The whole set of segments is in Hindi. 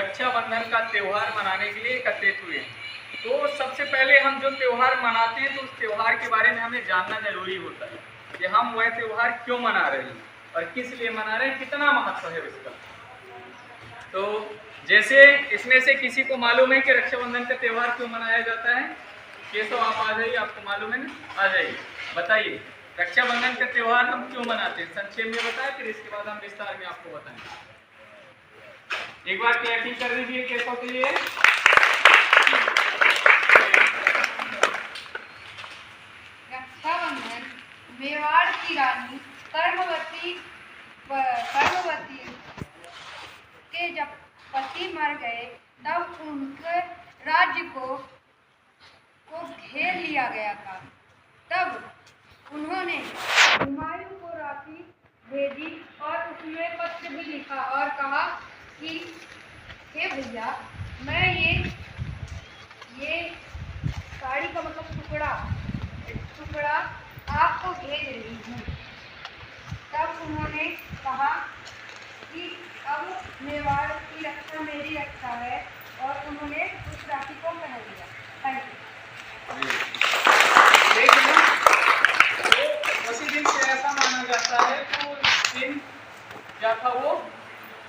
रक्षाबंधन का त्यौहार मनाने के लिए एकत्रित हुए। तो सबसे पहले हम जो त्यौहार मनाते हैं तो उस त्यौहार के बारे में हमें जानना जरूरी होता है कि हम वह त्यौहार क्यों मना रहे हैं और किस लिए मना रहे हैं, कितना महत्व है उसका। तो जैसे इसमें से किसी को मालूम है कि रक्षाबंधन का त्यौहार क्यों मनाया जाता है? केशव आप आ जाइए, आपको मालूम है ना, आ जाइए बताइए रक्षाबंधन का त्यौहार हम क्यों मनाते हैं। संक्षेप में बताएं, फिर इसके बाद हम विस्तार में आपको बताएंगे। एक बार क्लैपिंग कर दीजिए केशव के लिए। रक्षाबंधन मेवाड़ की रानी कर्मवती के जब पति मर गए तब उनके राज्य को घेर लिया गया था। तब उन्होंने हुमायूं को राखी भेजी और उसमें पत्र भी लिखा और कहा कि हे भैया, मैं ये साड़ी का मतलब टुकड़ा आपको भेज रही हूँ। तब उन्होंने कहा कि अब मेवाड़ की रक्षा मेरी रक्षा है और उन्होंने उस राखी को पहन लिया। Thank you. तो उसी दिन से ऐसा माना जाता है तो दिन क्या था, वो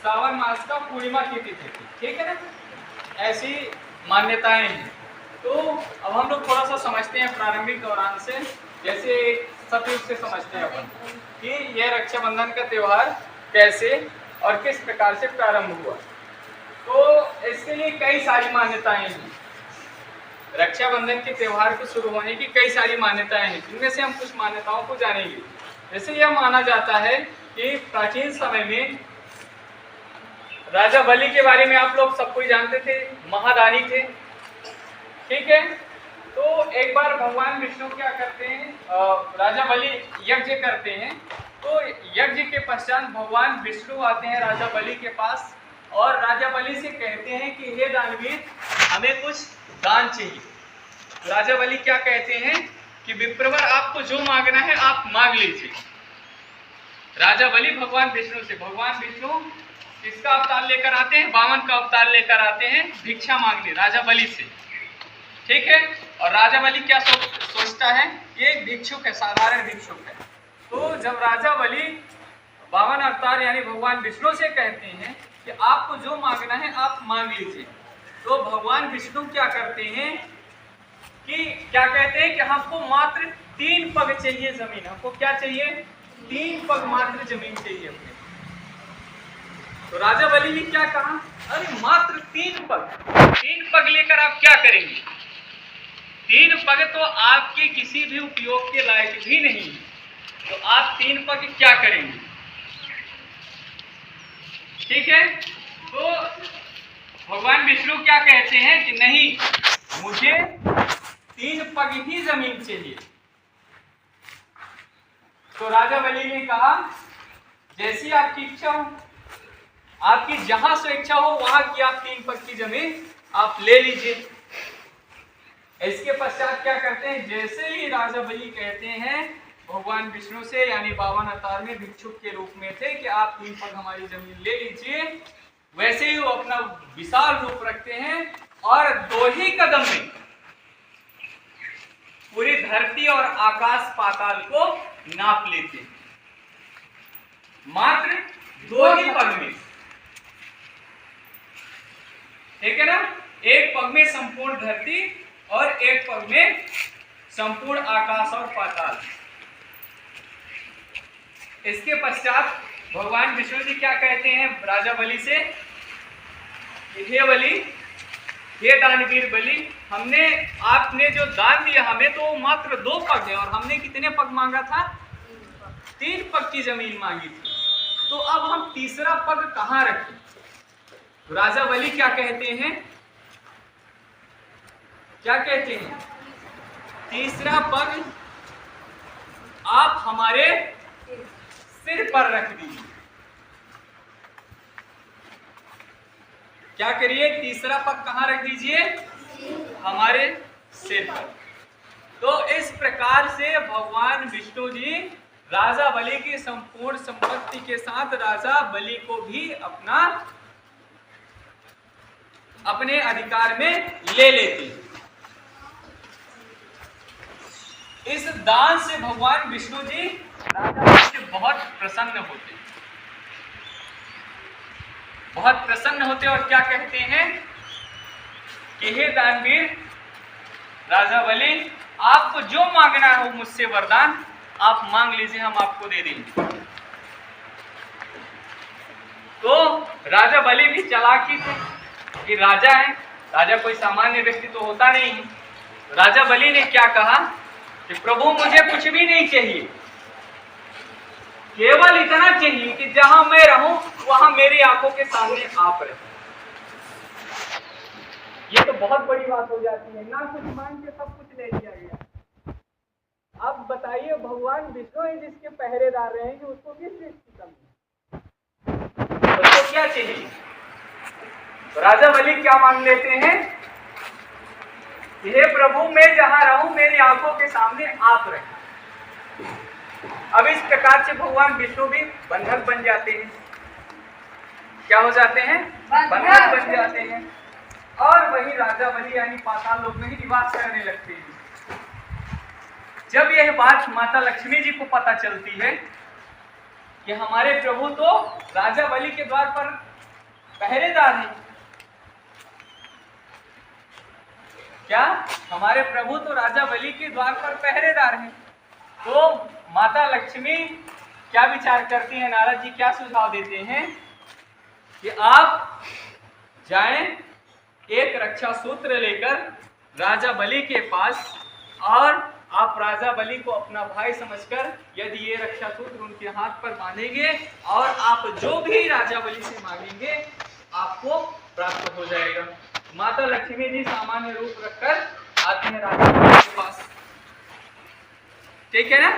सावन मास का पूर्णिमा की तिथि थी, ठीक है ना। ऐसी मान्यताएं हैं। तो अब हम लोग थोड़ा सा समझते हैं प्रारंभिक दौरान से, जैसे सतयुग से समझते हैं अपन कि यह रक्षाबंधन का त्यौहार कैसे और किस प्रकार से प्रारंभ हुआ। तो इसके लिए कई सारी मान्यताएं हैं। रक्षाबंधन के त्यौहार को शुरू होने की कई सारी मान्यताएं हैं, जिनमें से हम कुछ मान्यताओं को जानेंगे। जैसे यह माना जाता है कि प्राचीन समय में राजा बलि के बारे में आप लोग सब कोई जानते थे, महादानी थे, ठीक है। तो एक बार भगवान विष्णु क्या करते हैं, राजा बलि यज्ञ करते हैं। तो यज्ञ के पश्चात भगवान विष्णु आते हैं राजा बलि के पास और राजा बलि से कहते हैं कि हे दानवीर, हमें कुछ दान चाहिए। तो राजा बलि क्या कहते हैं कि विप्रवर, आपको जो मांगना है आप मांग लीजिए। राजा बलि भगवान विष्णु से, भगवान विष्णु किसका अवतार लेकर आते हैं? वामन का अवतार लेकर आते हैं भिक्षा मांगने राजा बलि से, ठीक है। और राजा बलि क्या सोचता है कि एक भिक्षुक है, साधारण भिक्षुक है। तो जब राजा बलि वामन अवतार यानी भगवान विष्णु से कहते हैं कि आपको जो मांगना है आप मांग लीजिए, तो भगवान विष्णु क्या करते हैं कि क्या कहते हैं कि हमको मात्र 3 पग चाहिए जमीन। हमको क्या चाहिए? 3 पग मात्र जमीन चाहिए अपने। तो राजा बलि ने क्या कहा, अरे मात्र 3 पग लेकर आप क्या करेंगे? 3 पग तो आपके किसी भी उपयोग के लायक भी नहीं, तो आप 3 पग क्या करेंगे? ठीक है। तो भगवान विष्णु क्या कहते हैं कि नहीं, मुझे 3 पग ही जमीन चाहिए। तो राजा बलि ने कहा जैसी आपकी इच्छा हो, आपकी जहां स्वेच्छा हो वहां की आप 3 पग की जमीन आप ले लीजिए। इसके पश्चात क्या करते हैं, जैसे ही राजा बलि कहते हैं भगवान विष्णु से, यानी वामन अवतार में भिक्षुक के रूप में थे, कि आप 3 पग हमारी जमीन ले लीजिए, वैसे ही वो अपना विशाल रूप रखते हैं और 2 ही कदम में पूरी धरती और आकाश पाताल को नाप लेते हैं, मात्र 2 ही पग में, ठीक है ना। एक पग में संपूर्ण धरती और एक पग में संपूर्ण आकाश और पाताल। इसके पश्चात भगवान विष्णु जी क्या कहते हैं राजा बलि से, हे बलि, हे दानवीर बलि, आपने जो दान दिया हमें तो मात्र 2 पग है और हमने कितने पग मांगा था? 3 पग की जमीन मांगी थी। तो अब हम तीसरा पग कहां रखें? राजा बलि क्या कहते हैं, क्या कहते हैं, तीसरा पग आप हमारे सिर पर रख दीजिए। क्या करिए? तीसरा पग कहां रख दीजिए? हमारे सिर पर। तो इस प्रकार से भगवान विष्णु जी राजा बलि की संपूर्ण संपत्ति के साथ राजा बलि को भी अपना अपने अधिकार में ले लेती। इस दान से भगवान विष्णु जी राजा से बहुत प्रसन्न होते, बहुत प्रसन्न होते और क्या कहते हैं कि हे दानवीर राजा बलि, आपको जो मांगना हो मुझसे वरदान आप मांग लीजिए, हम आपको दे देंगे। तो राजा बलि भी चालाकी थे कि राजा है, राजा कोई सामान्य व्यक्ति तो होता नहीं है। राजा बलि ने क्या कहा कि प्रभु मुझे कुछ भी नहीं चाहिए, केवल इतना चाहिए कि जहां मैं रहूं वहां मेरी आंखों के सामने आप रहे। ये तो बहुत बड़ी बात हो जाती है, ना कुछ मांग के सब कुछ ले लिया गया। अब बताइए भगवान विष्णु ही जिसके पहरेदार रहेंगे उसको किस चीज की कमी, उसको क्या चाहिए? तो राजा बलि क्या मांग लेते हैं, हे प्रभु मैं जहां रहूं मेरी आंखों के सामने आप रहे। अब इस प्रकार से भगवान विष्णु भी बंधक बन जाते हैं। क्या हो जाते हैं? बंधक बन जाते हैं और वही राजा बलि यानी पाताल लोक में ही निवास करने लगते हैं। जब यह बात माता लक्ष्मी जी को पता चलती है कि हमारे प्रभु तो राजा बलि के द्वार पर पहरेदार हैं, क्या हमारे प्रभु तो राजा बलि के द्वार पर पहरेदार हैं, तो माता लक्ष्मी क्या विचार करती हैं, नारद जी क्या सुझाव देते हैं कि आप जाएं एक रक्षा सूत्र लेकर राजा बलि के पास और आप राजा बलि को अपना भाई समझकर यदि ये रक्षा सूत्र उनके हाथ पर बांधेंगे और आप जो भी राजा बलि से मांगेंगे आपको प्राप्त हो जाएगा। माता लक्ष्मी जी सामान्य रूप रखकर आती हैं राजा बलि के पास, ठीक है ना।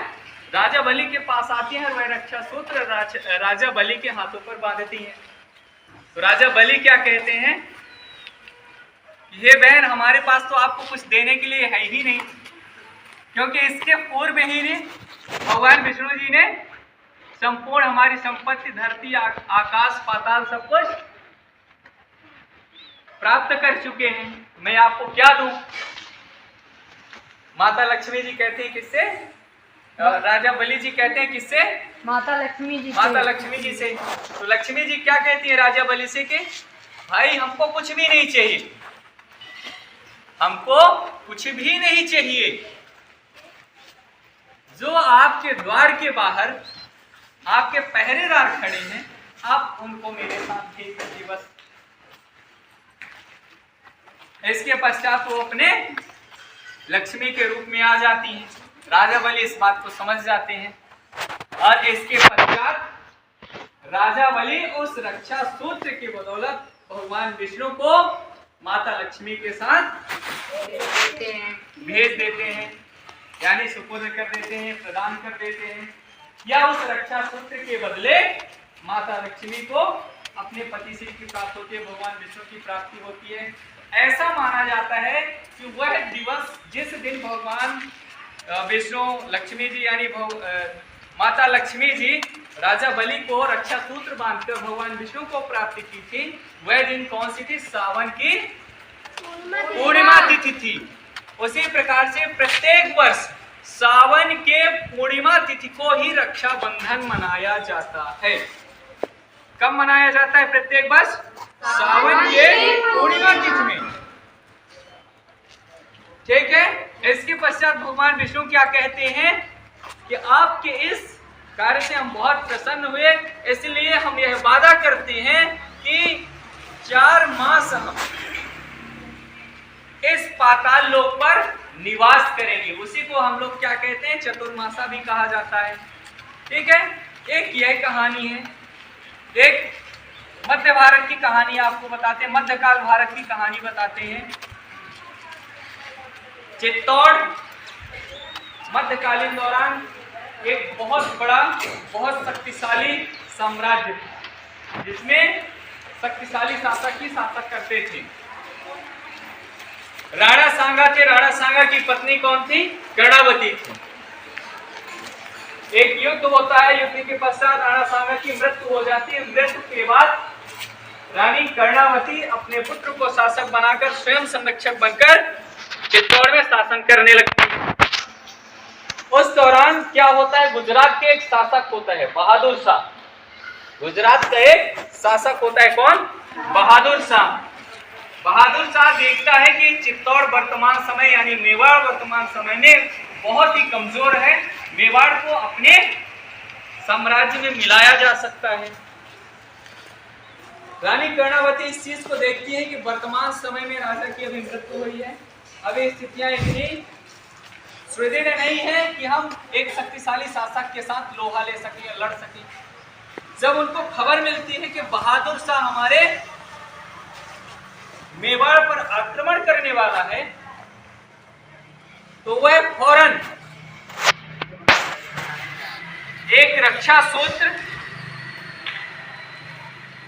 राजा बलि के पास आती हैं, वह रक्षा सूत्र राजा बलि के हाथों पर बांधती हैं। तो राजा बलि क्या कहते हैं, ये बहन हमारे पास तो आपको कुछ देने के लिए है ही नहीं, क्योंकि इसके पूर्व ही भगवान विष्णु जी ने संपूर्ण हमारी संपत्ति धरती आकाश पाताल सब कुछ प्राप्त कर चुके हैं, मैं आपको क्या दूं। माता लक्ष्मी जी कहते हैं किससे, राजा बलि जी कहते हैं किससे, माता लक्ष्मी जी माता लक्ष्मी जी से। तो लक्ष्मी जी क्या कहती है राजा बलि से कि भाई हमको कुछ भी नहीं चाहिए, हमको कुछ भी नहीं चाहिए, जो आपके द्वार के बाहर आपके पहरेदार खड़े हैं आप उनको मेरे साथ भेज दीजिए बस। इसके पश्चात वो अपने लक्ष्मी के रूप में आ जाती हैं। राजा बलि इस बात को समझ जाते हैं और इसके पश्चात राजा बलि उस रक्षा सूत्र की बदौलत भगवान विष्णु को माता लक्ष्मी के साथ भेज देते हैं, यानी सुपुर्द कर देते हैं, प्रदान कर देते हैं, या उस रक्षा सूत्र के बदले माता लक्ष्मी को अपने पति से की प्राप्त होती है, भगवान विष्णु की प्राप्ति होती है। ऐसा माना जाता है कि वह दिवस जिस दिन भगवान विष्णु लक्ष्मी जी यानी माता लक्ष्मी जी राजा बलि को रक्षा सूत्र बांधकर भगवान विष्णु को प्राप्ति की थी, वह दिन कौन सी थी, सावन की पूर्णिमा तिथि थी। उसी प्रकार से प्रत्येक वर्ष सावन के पूर्णिमा तिथि को ही रक्षाबंधन मनाया जाता है। कब मनाया जाता है प्रत्येक वर्ष? सावन के पूर्णिमा तिथि में, ठीक है। इसके पश्चात भगवान विष्णु क्या कहते हैं कि आपके इस कार्य से हम बहुत प्रसन्न हुए, इसलिए हम यह वादा करते हैं कि 4 मास हम इस पाताल लोक पर निवास करेंगे। उसी को हम लोग क्या कहते हैं, चतुर्मासा भी कहा जाता है, ठीक है। एक यह कहानी है, एक मध्य भारत की कहानी आपको बताते हैं, मध्यकाल भारत की कहानी बताते हैं। चित्तौड़ मध्यकालीन दौरान एक बहुत बड़ा बहुत शक्तिशाली साम्राज्य था, जिसमें शक्तिशाली शासक ही शासक करते थे। राणा सांगा थे, राणा सांगा की पत्नी कौन थी, कर्णावती थी। एक युद्ध होता है, युद्ध के पश्चात राणा सांगा की मृत्यु हो जाती है। मृत्यु के बाद रानी कर्णावती अपने पुत्र को शासक बनाकर स्वयं संरक्षक बनकर चित्तौड़ में शासन करने लगती है। उस दौरान क्या होता है, गुजरात के एक शासक होता है बहादुर शाह। गुजरात का एक शासक होता है कौन, बहादुर शाह। बहादुर शाह देखता है कि चित्तौड़ वर्तमान समय यानी मेवाड़ वर्तमान समय में बहुत ही कमजोर है, मेवाड़ को अपने साम्राज्य में मिलाया जा सकता है। रानी कर्णावती इस चीज को देखती है कि वर्तमान समय में राजा की अभी मृत्यु हुई है, अभी स्थितियां इतनी सुदृढ़ नहीं है कि हम एक शक्तिशाली शासक के साथ लोहा ले सके या लड़ सके। जब उनको खबर मिलती है कि बहादुर शाह हमारे मेवाड़ पर आक्रमण करने वाला है, तो वह फौरन एक रक्षा सूत्र,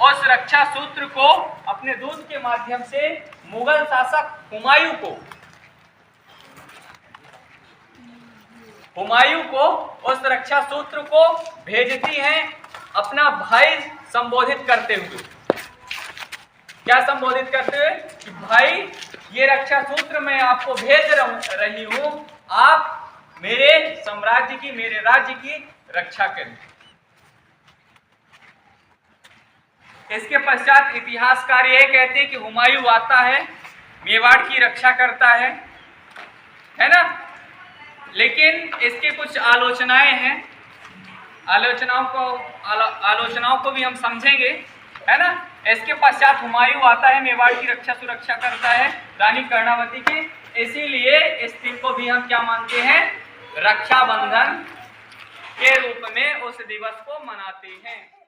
उस रक्षा सूत्र को अपने दूत के माध्यम से मुगल शासक हुमायूं को उस रक्षा सूत्र को भेजती हैं अपना भाई संबोधित करते हुए। क्या संबोधित करते हुए कि भाई, ये रक्षा सूत्र मैं आपको भेज रही हूं, आप मेरे साम्राज्य की, मेरे राज्य की रक्षा करें। इसके पश्चात इतिहासकार ये कहते हैं कि हुमायूं आता है, मेवाड़ की रक्षा करता है ना। लेकिन इसके कुछ आलोचनाएं हैं, आलोचनाओं को भी हम समझेंगे, है ना। इसके पश्चात हुमायूं आता है, मेवाड़ की सुरक्षा करता है रानी कर्णावती की, इसीलिए इस दिन को भी हम क्या मानते हैं, रक्षाबंधन के रूप में उस दिवस को मनाते हैं।